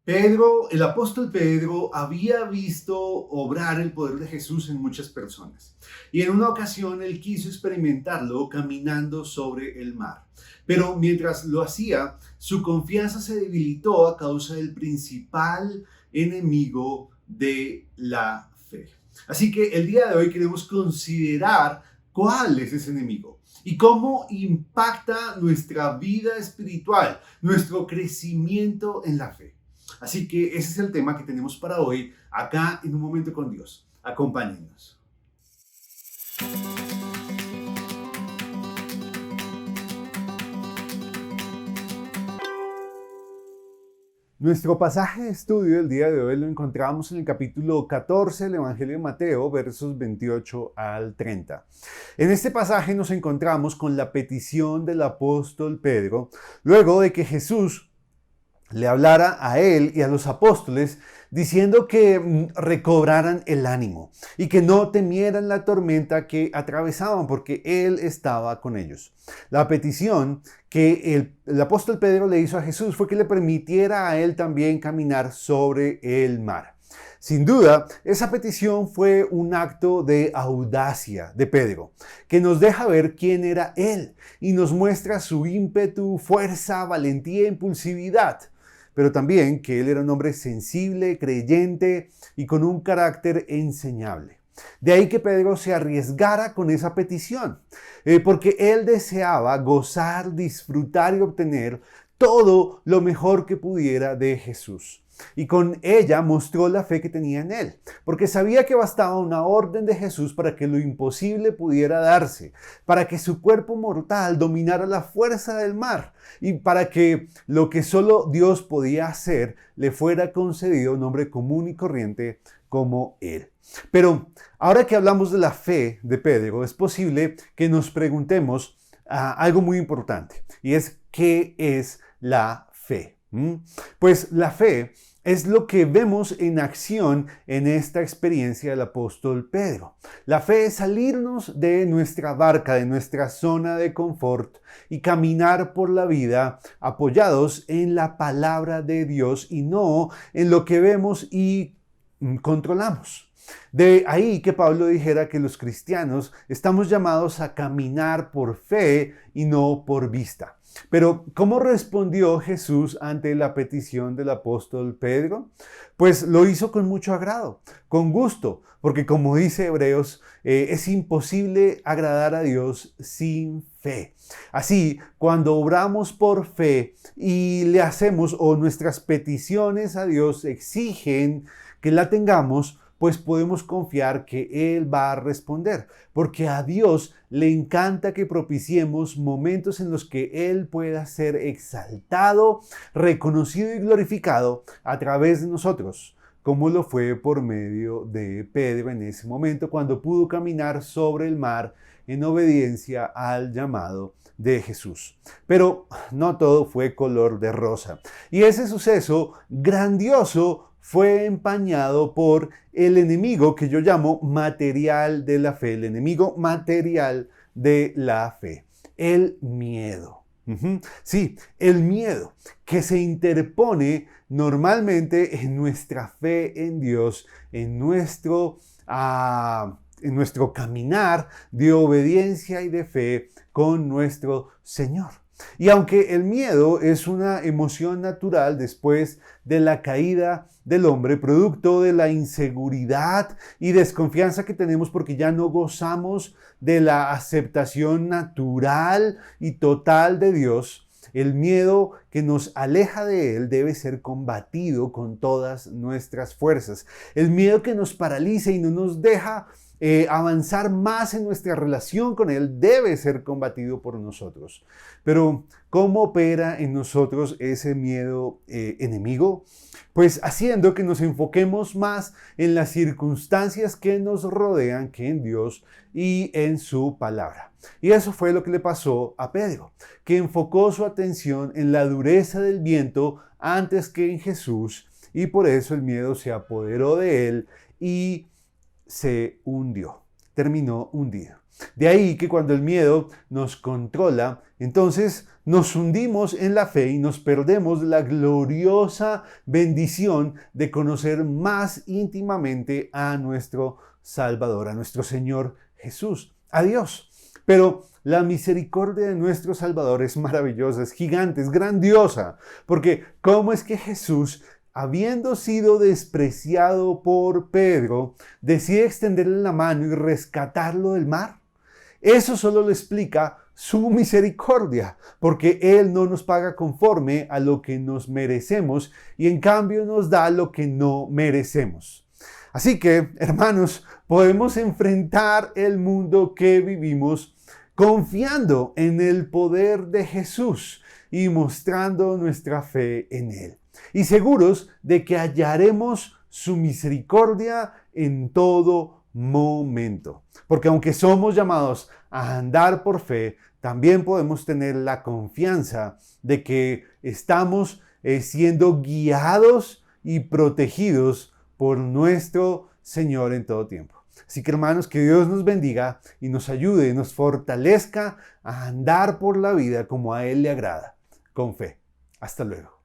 Pedro, el apóstol Pedro, había visto obrar el poder de Jesús en muchas personas. Y en una ocasión él quiso experimentarlo caminando sobre el mar. Pero mientras lo hacía, su confianza se debilitó a causa del principal enemigo de la fe. Así que el día de hoy queremos considerar cuál es ese enemigo y cómo impacta nuestra vida espiritual, nuestro crecimiento en la fe. Así que ese es el tema que tenemos para hoy, acá en Un Momento con Dios. Acompáñennos. Nuestro pasaje de estudio del día de hoy lo encontramos en el capítulo 14 del Evangelio de Mateo, versos 28 al 30. En este pasaje nos encontramos con la petición del apóstol Pedro, luego de que Jesús le hablara a él y a los apóstoles diciendo que recobraran el ánimo y que no temieran la tormenta que atravesaban porque él estaba con ellos. La petición que el apóstol Pedro le hizo a Jesús fue que le permitiera a él también caminar sobre el mar. Sin duda, esa petición fue un acto de audacia de Pedro, que nos deja ver quién era él y nos muestra su ímpetu, fuerza, valentía e impulsividad, pero también que él era un hombre sensible, creyente y con un carácter enseñable. De ahí que Pedro se arriesgara con esa petición, porque él deseaba gozar, disfrutar y obtener todo lo mejor que pudiera de Jesús. Y con ella mostró la fe que tenía en él, porque sabía que bastaba una orden de Jesús para que lo imposible pudiera darse, para que su cuerpo mortal dominara la fuerza del mar y para que lo que solo Dios podía hacer le fuera concedido a un hombre común y corriente como él. Pero ahora que hablamos de la fe de Pedro, es posible que nos preguntemos algo muy importante, y es ¿qué es la fe? Pues la fe es lo que vemos en acción en esta experiencia del apóstol Pedro. La fe es salirnos de nuestra barca, de nuestra zona de confort y caminar por la vida apoyados en la palabra de Dios y no en lo que vemos y controlamos. De ahí que Pablo dijera que los cristianos estamos llamados a caminar por fe y no por vista. Pero, ¿cómo respondió Jesús ante la petición del apóstol Pedro? Pues lo hizo con mucho agrado, con gusto, porque como dice Hebreos, es imposible agradar a Dios sin fe. Así, cuando obramos por fe y le hacemos o nuestras peticiones a Dios exigen que la tengamos, pues podemos confiar que Él va a responder, porque a Dios le encanta que propiciemos momentos en los que Él pueda ser exaltado, reconocido y glorificado a través de nosotros, como lo fue por medio de Pedro en ese momento cuando pudo caminar sobre el mar en obediencia al llamado de Jesús. Pero no todo fue color de rosa. Y ese suceso grandioso fue empañado por el enemigo que yo llamo material de la fe, el enemigo material de la fe, el miedo. Sí, el miedo que se interpone normalmente en nuestra fe en Dios, en nuestro caminar de obediencia y de fe con nuestro Señor. Y aunque el miedo es una emoción natural después de la caída del hombre, producto de la inseguridad y desconfianza que tenemos porque ya no gozamos de la aceptación natural y total de Dios, el miedo que nos aleja de Él debe ser combatido con todas nuestras fuerzas. El miedo que nos paraliza y no nos deja avanzar más en nuestra relación con Él debe ser combatido por nosotros. Pero, ¿cómo opera en nosotros ese miedo enemigo? Pues haciendo que nos enfoquemos más en las circunstancias que nos rodean que en Dios y en su palabra. Y eso fue lo que le pasó a Pedro, que enfocó su atención en la dureza del viento antes que en Jesús, y por eso el miedo se apoderó de él y se hundió, terminó hundido. De ahí que cuando el miedo nos controla, entonces nos hundimos en la fe y nos perdemos la gloriosa bendición de conocer más íntimamente a nuestro Salvador, a nuestro Señor Jesús, a Dios. Pero la misericordia de nuestro Salvador es maravillosa, es gigante, es grandiosa, porque ¿cómo es que Jesús, habiendo sido despreciado por Pedro, decide extenderle la mano y rescatarlo del mar? Eso solo lo explica su misericordia, porque Él no nos paga conforme a lo que nos merecemos y en cambio nos da lo que no merecemos. Así que, hermanos, podemos enfrentar el mundo que vivimos confiando en el poder de Jesús y mostrando nuestra fe en Él. Y seguros de que hallaremos su misericordia en todo momento. Porque aunque somos llamados a andar por fe, también podemos tener la confianza de que estamos siendo guiados y protegidos por nuestro Señor en todo tiempo. Así que hermanos, que Dios nos bendiga y nos ayude, nos fortalezca a andar por la vida como a Él le agrada, con fe. Hasta luego.